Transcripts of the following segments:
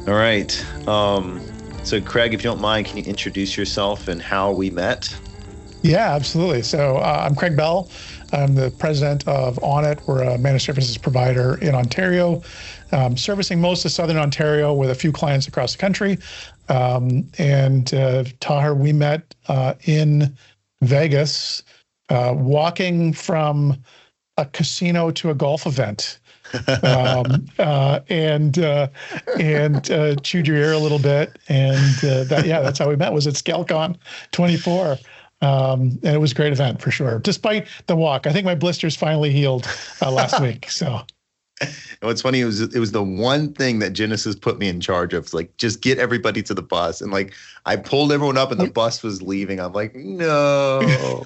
All right. So Craig, if you don't mind, can you introduce yourself and how we met? Yeah, absolutely. So I'm Craig Bell. I'm the president of On It. We're a managed services provider in Ontario, servicing most of Southern Ontario with a few clients across the country. And Tahir, we met in Vegas, walking from a casino to a golf event. um, uh, and uh, and chewed your ear a little bit, and that's how we met. Was at ScaleCon 24, and it was a great event for sure. Despite the walk, I think my blisters finally healed last week. So And what's funny it was the one thing that Genesis put me in charge of, like just get everybody to the bus. And like I pulled everyone up and the bus was leaving. I'm like, no.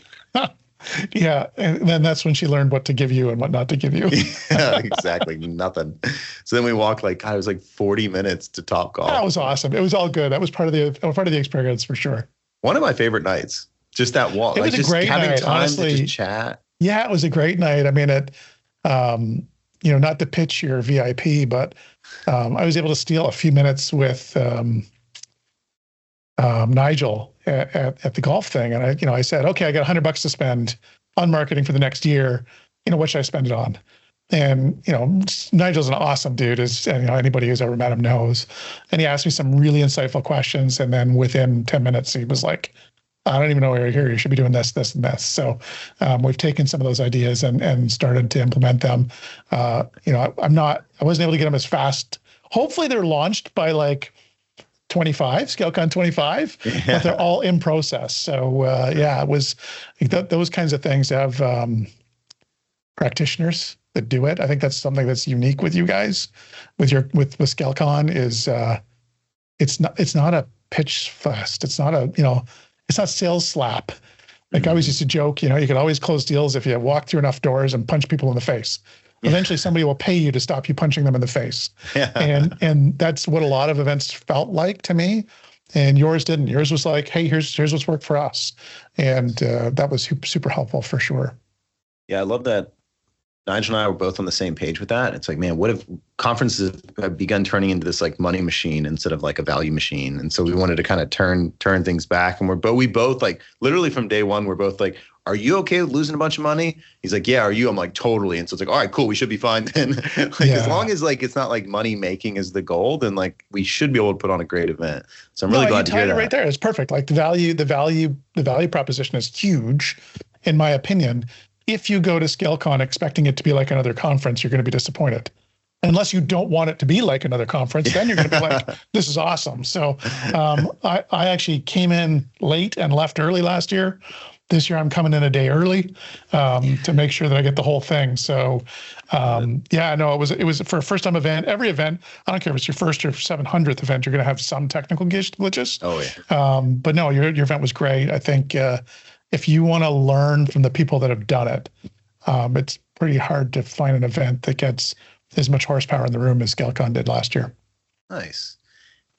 yeah, and then that's when she learned what to give you and what not to give you. Yeah, exactly. Nothing. So then we walked like God, it was like 40 minutes to Top Golf. That was awesome. It was all good. That was part of the experience for sure. One of my favorite nights. Just that walk. It Like was a just great having night, time honestly. to just chat. Yeah, it was a great night. I mean, not to pitch your VIP, but I was able to steal a few minutes with Nigel at the golf thing, and I said, okay, I got $100 to spend on marketing for the next year. What should I spend it on? And Nigel's an awesome dude, as anybody who's ever met him knows. And he asked me some really insightful questions, and then within 10 minutes, he was like, I don't even know where you're here. You should be doing this, this, and this. So we've taken some of those ideas and started to implement them. I wasn't able to get them as fast. Hopefully they're launched by like 25, ScaleCon 25, but they're all in process. So it was those kinds of things to have practitioners that do it. I think that's something that's unique with you guys, with ScaleCon is it's not a pitch fest. It's not it's not sales slap. Like I always used to joke, you could always close deals if you walk through enough doors and punch people in the face. Eventually somebody will pay you to stop you punching them in the face. Yeah. And that's what a lot of events felt like to me. And yours didn't. Yours was like, hey, here's what's worked for us. And that was super helpful for sure. Yeah, I love that. Nigel and I were both on the same page with that. It's like, man, what if conferences have begun turning into this like money machine instead of like a value machine? And so we wanted to kind of turn things back. And we both like literally from day one, we're both like, are you okay with losing a bunch of money? He's like, yeah, are you? I'm like, totally. And so it's like, all right, cool. We should be fine then. As long as like, it's not like money making is the goal, then like we should be able to put on a great event. So I'm really glad to hear that. Right there. It's perfect. Like the value proposition is huge in my opinion. If you go to ScaleCon expecting it to be like another conference, you're going to be disappointed. Unless you don't want it to be like another conference, then you're going to be like, this is awesome. So I actually came in late and left early last year. This year I'm coming in a day early to make sure that I get the whole thing. So it was for a first time event. Every event, I don't care if it's your first or 700th event, you're going to have some technical glitches. Oh yeah. But no, your event was great. I think if you want to learn from the people that have done it, it's pretty hard to find an event that gets as much horsepower in the room as ScaleCon did last year. Nice.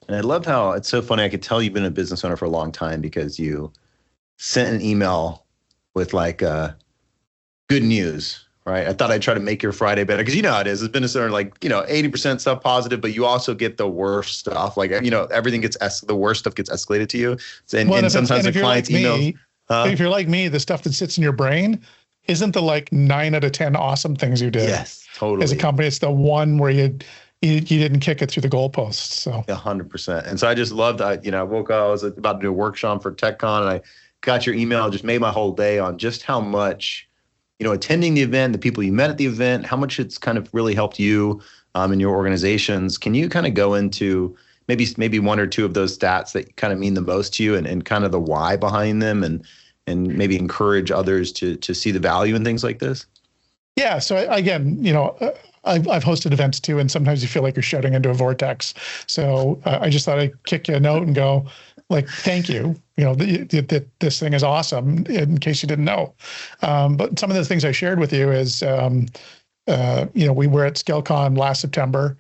And I love how it's so funny. I could tell you've been a business owner for a long time because you sent an email with like good news, right? I thought I'd try to make your Friday better because you know how it is. As a business owner, like, 80% stuff positive, but you also get the worst stuff. Like, everything the worst stuff gets escalated to you. And sometimes the clients emails. If you're like me, the stuff that sits in your brain isn't the like 9 out of 10 awesome things you did. Yes, totally. As a company, it's the one where you didn't kick it through the goalposts. So 100%. And so I just loved, I woke up, I was about to do a workshop for TechCon, and I got your email, just made my whole day on just how much, attending the event, the people you met at the event, how much it's kind of really helped you in your organizations. Can you kind of go into maybe one or two of those stats that kind of mean the most to you and kind of the why behind them and maybe encourage others to see the value in things like this? Yeah. So again, I've hosted events too, and sometimes you feel like you're shouting into a vortex. So I just thought I'd kick you a note and go like, thank you. This thing is awesome in case you didn't know. But some of the things I shared with you is, we were at ScaleCon last September,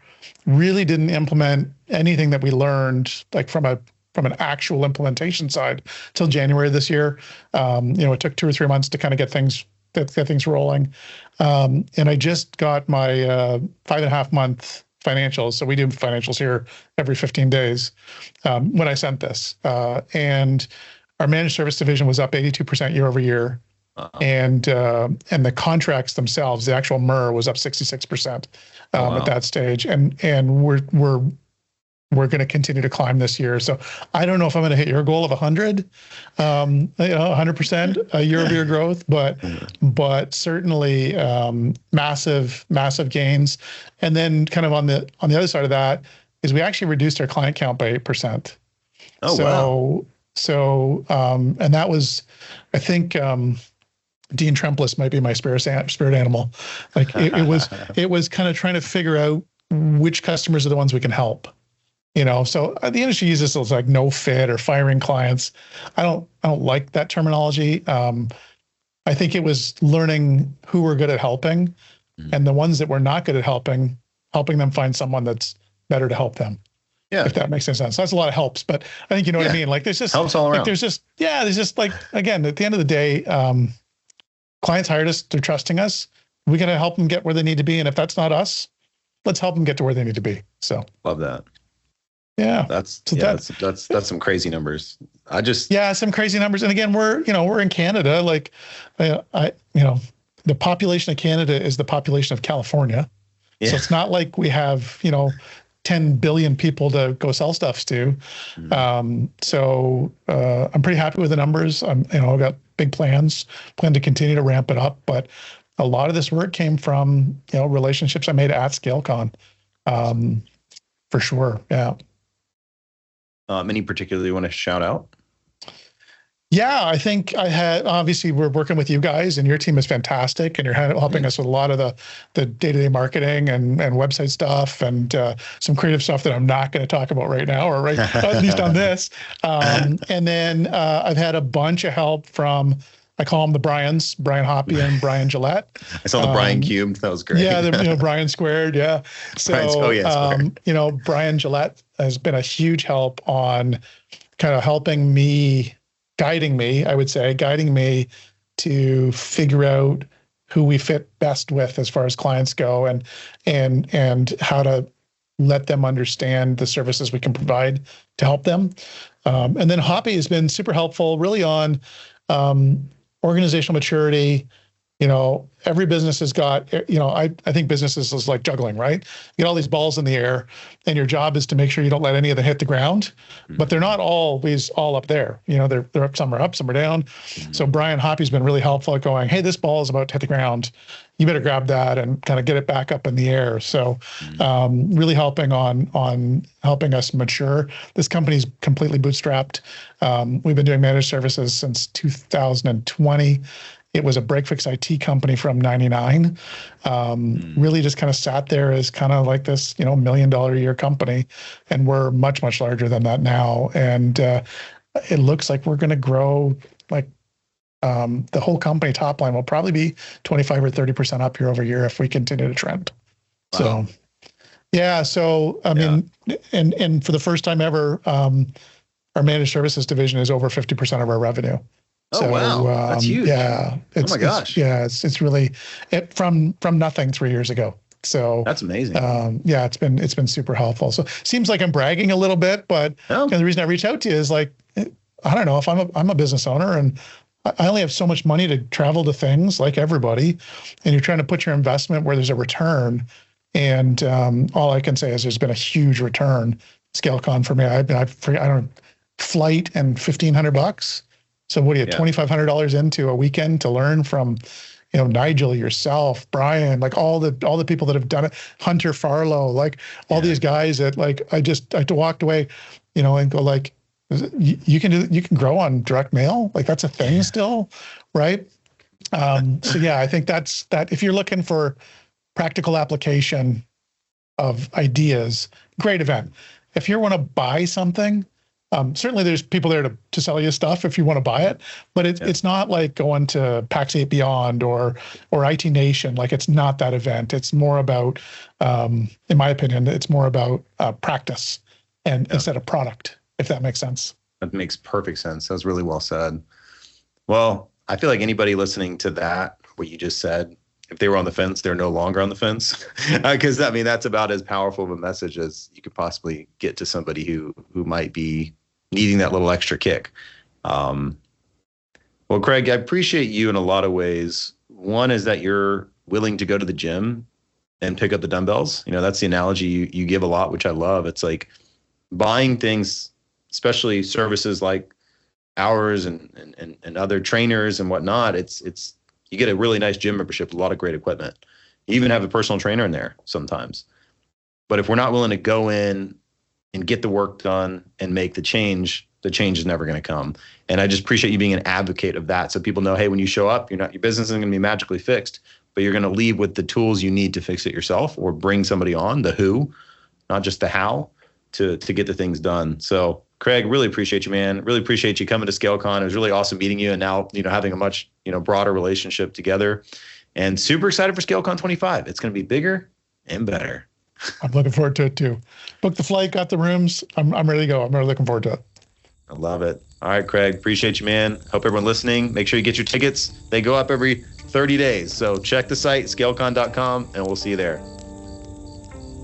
really didn't implement anything that we learned like from an actual implementation side till January this year. It took 2 or 3 months to kind of get things rolling. And I just got my 5.5 month financials. So we do financials here every 15 days when I sent this. And our managed service division was up 82% year over year. And the contracts themselves, the actual MRR was up 66% at that stage. And we're going to continue to climb this year. So I don't know if I'm going to hit your goal of 100, 100% year-over-year growth, but certainly massive massive gains. And then kind of on the other side of that is we actually reduced our client count by 8%. So and that was, I think. Dean Trempless might be my spirit animal. Like it was kind of trying to figure out which customers are the ones we can help. So the industry uses this as like no fit or firing clients. I don't like that terminology. I think it was learning who we're good at helping, and the ones that we're not good at helping them find someone that's better to help them. Yeah. If that makes any sense. That's a lot of helps, but I think you know what I mean. Like there's just helps all around. Like there's just like, again, at the end of the day, clients hired us, they're trusting us. We got to help them get where they need to be. And if that's not us, let's help them get to where they need to be. So love that. Yeah. That's some crazy numbers. Some crazy numbers. And again, we're in Canada. Like, the population of Canada is the population of California. Yeah. So it's not like we have, 10 billion people to go sell stuff to. So I'm pretty happy with the numbers. I've got big plan to continue to ramp it up. But a lot of this work came from, relationships I made at ScaleCon, for sure. Yeah. Any particularly you want to shout out? Yeah, I think obviously we're working with you guys and your team is fantastic and you're helping us with a lot of the day-to-day marketing and website stuff and some creative stuff that I'm not going to talk about right now or at least on this. And then I've had a bunch of help from, I call them the Brians, Brian Hoppy and Brian Gillette. I saw the Brian cubed. That was great. Yeah, Brian squared. Yeah. So, Brian Gillette has been a huge help on kind of guiding me to figure out who we fit best with as far as clients go and how to let them understand the services we can provide to help them. And then Hoppy has been super helpful really on organizational maturity. Every business has got, I think businesses is like juggling, right? You get all these balls in the air and your job is to make sure you don't let any of them hit the ground, but they're not always all up there. They're up, some are down. So Brian Hoppy's been really helpful at going, hey, this ball is about to hit the ground. You better grab that and kind of get it back up in the air. So really helping on helping us mature. This company's completely bootstrapped. We've been doing managed services since 2020. It was a break-fix IT company from 99. Really just kind of sat there as kind of like this, $1 million a year company. And we're much, much larger than that now. And it looks like we're going to grow like the whole company top line will probably be 25 or 30% up year over year if we continue to trend. Wow. So, yeah. So, I mean, and for the first time ever, our managed services division is over 50% of our revenue. Oh, wow. That's huge. Yeah. Oh my gosh. It's really from nothing 3 years ago. So that's amazing. It's been super helpful. So seems like I'm bragging a little bit, but the reason I reached out to you is like, I don't know if I'm a business owner and I only have so much money to travel to things like everybody, and you're trying to put your investment where there's a return. And all I can say is there's been a huge return. ScaleCon for me, I don't flight and $1,500. So what do you, $2,500 into a weekend to learn from, Nigel, yourself, Brian, like all the people that have done it, Hunter Farlow, like all these guys that like, I walked away, and go like, you can grow on direct mail. Like that's a thing still. Right. So yeah, I think that if you're looking for practical application of ideas, great event. If you want to buy something, certainly there's people there to sell you stuff if you want to buy it, but it's not like going to PAX 8 Beyond or IT Nation. Like it's not that event. It's more about, in my opinion, it's more about practice and instead of product, if that makes sense. That makes perfect sense. That was really well said. Well, I feel like anybody listening to that, what you just said, if they were on the fence, they're no longer on the fence. Because I mean, that's about as powerful of a message as you could possibly get to somebody who might be needing that little extra kick. Well, Craig, I appreciate you in a lot of ways. One is that you're willing to go to the gym and pick up the dumbbells. You know, that's the analogy you give a lot, which I love. It's like buying things, especially services like ours and other trainers and whatnot. It's you get a really nice gym membership with a lot of great equipment. You even have a personal trainer in there sometimes. But if we're not willing to go in and get the work done and make the change is never going to come. And I just appreciate you being an advocate of that. So people know, hey, when you show up, your business isn't going to be magically fixed, but you're going to leave with the tools you need to fix it yourself, or bring somebody on, the who, not just the how, to get the things done. So Craig, really appreciate you, man. Really appreciate you coming to ScaleCon. It was really awesome meeting you, and now, having a much, broader relationship together, and super excited for ScaleCon 25. It's going to be bigger and better. I'm looking forward to it too. Booked the flight, got the rooms. I'm ready to go. I'm really looking forward to it. I love it. All right, Craig, appreciate you, man. Hope everyone listening, make sure you get your tickets. They go up every 30 days. So check the site, scalecon.com, and we'll see you there.